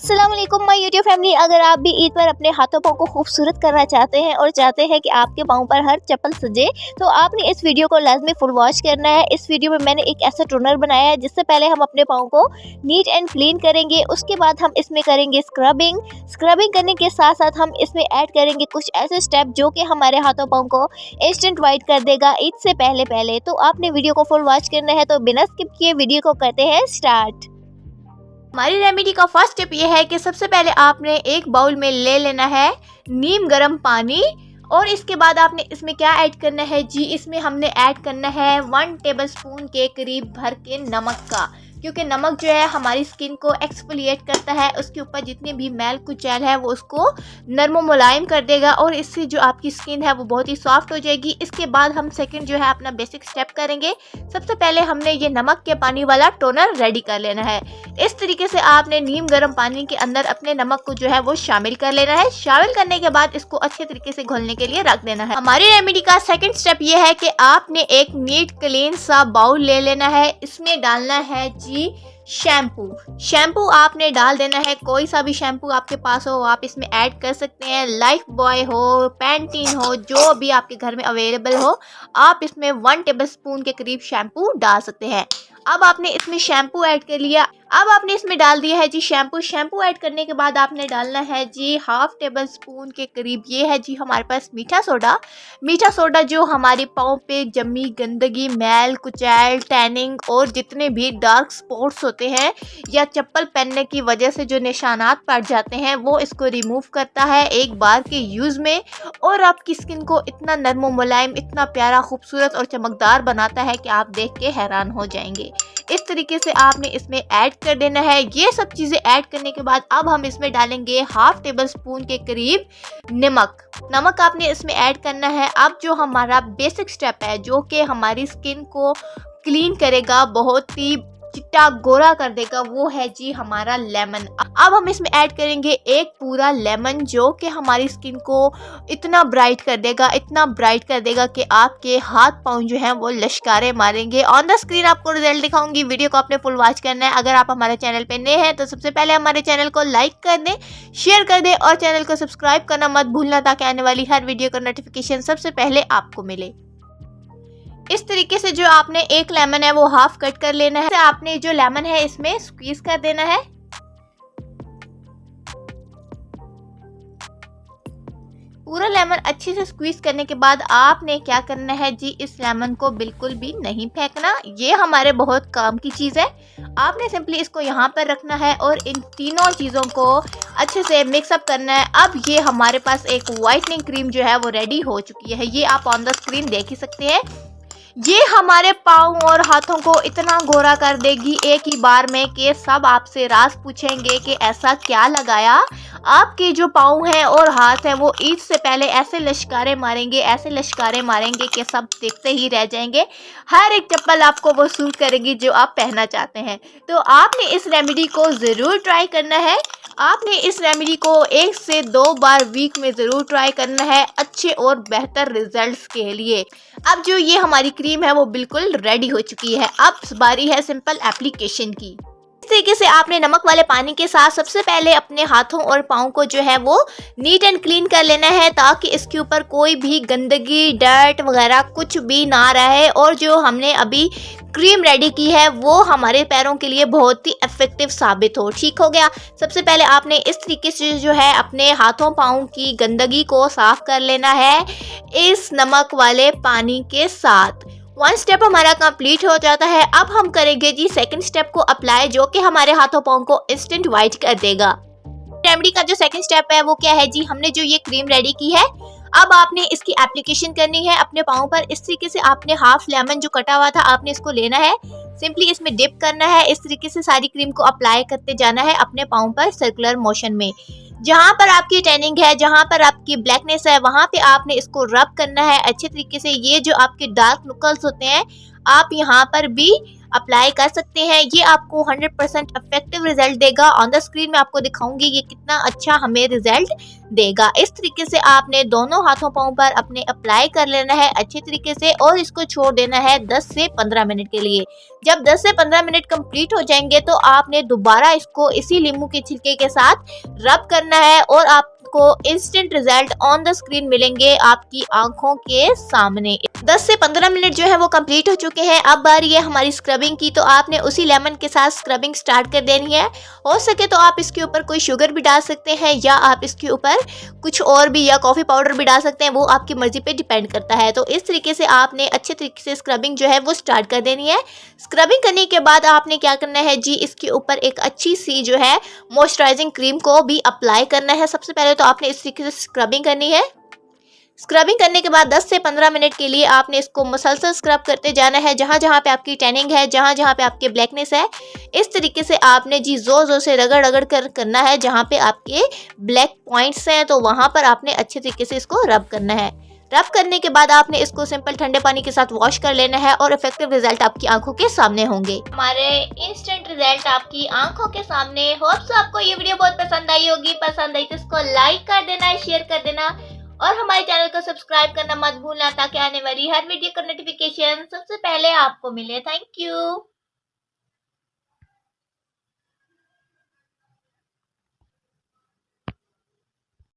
अस्सलाम वालेकुम my YouTube family. अगर आप भी ईद पर अपने हाथों पाँव को खूबसूरत करना चाहते हैं और चाहते हैं कि आपके पाँव पर हर चप्पल सजे, तो आपने इस वीडियो को लाजमी फुल वॉच करना है। इस वीडियो में मैंने एक ऐसा टोनर बनाया है जिससे पहले हम अपने पाँव को नीट एंड क्लीन करेंगे, उसके बाद हम इसमें करेंगे स्क्रबिंग करने के साथ साथ हम इसमें ऐड करेंगे कुछ ऐसे स्टेप जो कि हमारे हाथों पाँव को इंस्टेंट वाइट कर देगा ईद से पहले। तो आपने वीडियो को फुल वॉच करना है, तो बिना स्किप किए वीडियो को करते हैं स्टार्ट। हमारी रेमेडी का फर्स्ट स्टेप ये है कि सबसे पहले आपने एक बाउल में ले लेना है नीम गर्म पानी और इसके बाद आपने इसमें क्या ऐड करना है जी, इसमें हमने ऐड करना है 1 टेबलस्पून के करीब भर के नमक का, क्योंकि नमक जो है हमारी स्किन को एक्सफोलिएट करता है, उसके ऊपर जितनी भी मैल कुचैल है वो उसको नरम मुलायम कर देगा और इससे जो आपकी स्किन है वो बहुत ही सॉफ्ट हो जाएगी। इसके बाद हम सेकंड जो है अपना बेसिक स्टेप करेंगे। सबसे पहले हमने ये नमक के पानी वाला टोनर रेडी कर लेना है। इस तरीके से आपने नीम गर्म पानी के अंदर अपने नमक को जो है वो शामिल कर लेना है। शामिल करने के बाद इसको अच्छे तरीके से घोलने के लिए रख देना है। हमारी रेमेडी का सेकंड स्टेप ये है कि आपने एक नीट क्लीन सा बाउल ले लेना है। इसमें डालना है जी शैम्पू आपने डाल देना है। कोई सा भी शैम्पू आपके पास हो आप इसमें ऐड कर सकते हैं। लाइफ बॉय हो, पैंटीन हो, जो भी आपके घर में अवेलेबल हो, आप इसमें 1 टेबलस्पून के करीब शैम्पू डाल सकते हैं। अब आपने इसमें शैम्पू ऐड कर लिया। अब आपने इसमें डाल दिया है जी शैम्पू ऐड करने के बाद आपने डालना है जी 1/2 टेबलस्पून के करीब ये है जी हमारे पास मीठा सोडा जो हमारे पाँव पे जमी गंदगी, मैल कुचैल, टैनिंग और जितने भी डार्क स्पॉट्स होते हैं या चप्पल पहनने की वजह से जो निशानात पड़ जाते हैं वो इसको रिमूव करता है एक बार के यूज़ में और आपकी स्किन को इतना नरम व मुलायम, इतना प्यारा, खूबसूरत और चमकदार बनाता है कि आप देख के हैरान हो जाएंगे। इस तरीके से आपने इसमें ऐड कर देना है। ये सब चीज़ें ऐड करने के बाद अब हम इसमें डालेंगे 1/2 टेबलस्पून के करीब नमक आपने इसमें ऐड करना है। अब जो हमारा बेसिक स्टेप है जो कि हमारी स्किन को क्लीन करेगा, बहुत ही चिट्टा गोरा कर देगा, वो है जी हमारा लेमन। अब हम इसमें ऐड करेंगे एक पूरा लेमन जो कि हमारी स्किन को इतना ब्राइट कर देगा कि आपके हाथ पाँव जो हैं वो लश्कारे मारेंगे। ऑन द स्क्रीन आपको रिजल्ट दिखाऊंगी। वीडियो को आपने फुल वॉच करना है। अगर आप हमारे चैनल पे नए हैं तो सबसे पहले हमारे चैनल को लाइक कर दें, शेयर कर दें और चैनल को सब्सक्राइब करना मत भूलना ताकि आने वाली हर वीडियो का नोटिफिकेशन सबसे पहले आपको मिले। इस तरीके से जो आपने एक लेमन है वो हाफ कट कर लेना है। आपने जो लेमन है इसमें स्क्वीज कर देना है। पूरा लेमन अच्छे से स्क्वीज करने के बाद आपने क्या करना है जी, इस लेमन को बिल्कुल भी नहीं फेंकना। ये हमारे बहुत काम की चीज़ है। आपने सिंपली इसको यहाँ पर रखना है और इन तीनों चीज़ों को अच्छे से मिक्सअप करना है। अब ये हमारे पास एक वाइटनिंग क्रीम जो है वो रेडी हो चुकी है। ये आप ऑन द स्क्रीन देख ही सकते हैं। ये हमारे पाँव और हाथों को इतना गोरा कर देगी एक ही बार में कि सब आपसे राज पूछेंगे कि ऐसा क्या लगाया। आपके जो पाँव हैं और हाथ हैं वो ईद से पहले ऐसे लश्कारे मारेंगे कि सब देखते ही रह जाएंगे। हर एक चप्पल आपको वो सूट करेगी जो आप पहनना चाहते हैं। तो आपने इस रेमेडी को ज़रूर ट्राई करना है। आपने इस रेमेडी को 1 से 2 बार वीक में ज़रूर ट्राई करना है अच्छे और बेहतर रिजल्ट्स के लिए। अब जो ये हमारी क्रीम है वो बिल्कुल रेडी हो चुकी है। अब बारी है सिंपल एप्लीकेशन की। इस तरीके से आपने नमक वाले पानी के साथ सबसे पहले अपने हाथों और पाँव को जो है वो नीट एंड क्लीन कर लेना है ताकि इसके ऊपर कोई भी गंदगी, डर्ट वगैरह कुछ भी ना रहे और जो हमने अभी क्रीम रेडी की है वो हमारे पैरों के लिए बहुत ही इफेक्टिव साबित हो। ठीक हो गया। सबसे पहले आपने इस तरीके से जो है अपने हाथों पाँव की गंदगी को साफ कर लेना है इस नमक वाले पानी के साथ। 1 स्टेप हमारा कंप्लीट हो जाता है। अब हम करेंगे जी सेकंड स्टेप को अप्लाई जो कि हमारे हाथों पाँव को इंस्टेंट वाइट कर देगा। रेमेडी का जो सेकंड स्टेप है वो क्या है जी, हमने जो ये क्रीम रेडी की है अब आपने इसकी एप्लीकेशन करनी है अपने पाँव पर। इस तरीके से आपने हाफ लेमन जो कटा हुआ था आपने इसको लेना है, सिंपली इसमें डिप करना है। इस तरीके से सारी क्रीम को अप्लाई करते जाना है अपने पाँव पर सर्कुलर मोशन में। जहाँ पर आपकी टैनिंग है, जहाँ पर आपकी ब्लैकनेस है, वहाँ पे आपने इसको रब करना है अच्छे तरीके से। ये जो आपके डार्क नुकल्स होते हैं आप यहाँ पर भी अप्लाई कर सकते हैं। ये आपको 100% इफेक्टिव रिजल्ट देगा। ऑन द स्क्रीन में आपको दिखाऊंगी ये कितना अच्छा हमें रिजल्ट देगा। इस तरीके से आपने दोनों हाथों पाँव पर अपने अप्लाई कर लेना है अच्छे तरीके से और इसको छोड़ देना है 10 से 15 मिनट के लिए। जब 10 से 15 मिनट कंप्लीट हो जाएंगे तो आपने दोबारा इसको इसी नींबू के छिलके के साथ रब करना है और आपको instant result on the screen मिलेंगे आपकी आंखों के सामने। 10 से 15 मिनट जो है वो कंप्लीट हो चुके हैं। अब बारी है हमारी स्क्रबिंग की, तो आपने उसी लेमन के साथ स्क्रबिंग स्टार्ट कर देनी है। हो सके तो आप इसके ऊपर कोई शुगर भी डाल सकते हैं या आप इसके ऊपर कुछ और भी या कॉफ़ी पाउडर भी डाल सकते हैं, वो आपकी मर्जी पे डिपेंड करता है। तो इस तरीके से आपने अच्छे तरीके से स्क्रबिंग जो है वो स्टार्ट कर देनी है। स्क्रबिंग करने के बाद आपने क्या करना है जी, इसके ऊपर एक अच्छी सी जो है मॉइस्चराइजिंग क्रीम को भी अप्लाई करना है। सबसे पहले तो आपने इस तरीके से स्क्रबिंग करनी है। स्क्रबिंग करने के बाद 10 से 15 मिनट के लिए आपने इसको मुसलसल स्क्रब करते जाना है। जहाँ जहाँ पे आपकी टैनिंग है, जहाँ जहाँ पे आपके ब्लैकनेस है, इस तरीके से आपने जी जोर जोर से रगड़ रगड़ कर करना है। जहाँ पे आपके ब्लैक पॉइंट्स हैं तो वहाँ पर आपने अच्छे तरीके से इसको रब करना है। रब करने के बाद आपने इसको सिंपल ठंडे पानी के साथ वॉश कर लेना है और इफेक्टिव रिजल्ट आपकी आंखों के सामने होंगे। हमारे इंस्टेंट रिजल्ट आपकी आंखों के सामने। होप सो आपको ये वीडियो बहुत पसंद आई होगी। पसंद आई तो इसको लाइक कर देना, शेयर कर देना और हमारे चैनल को सब्सक्राइब करना मत भूलना ताकि आने वाली हर वीडियो का नोटिफिकेशन सबसे पहले आपको मिले। Thank you.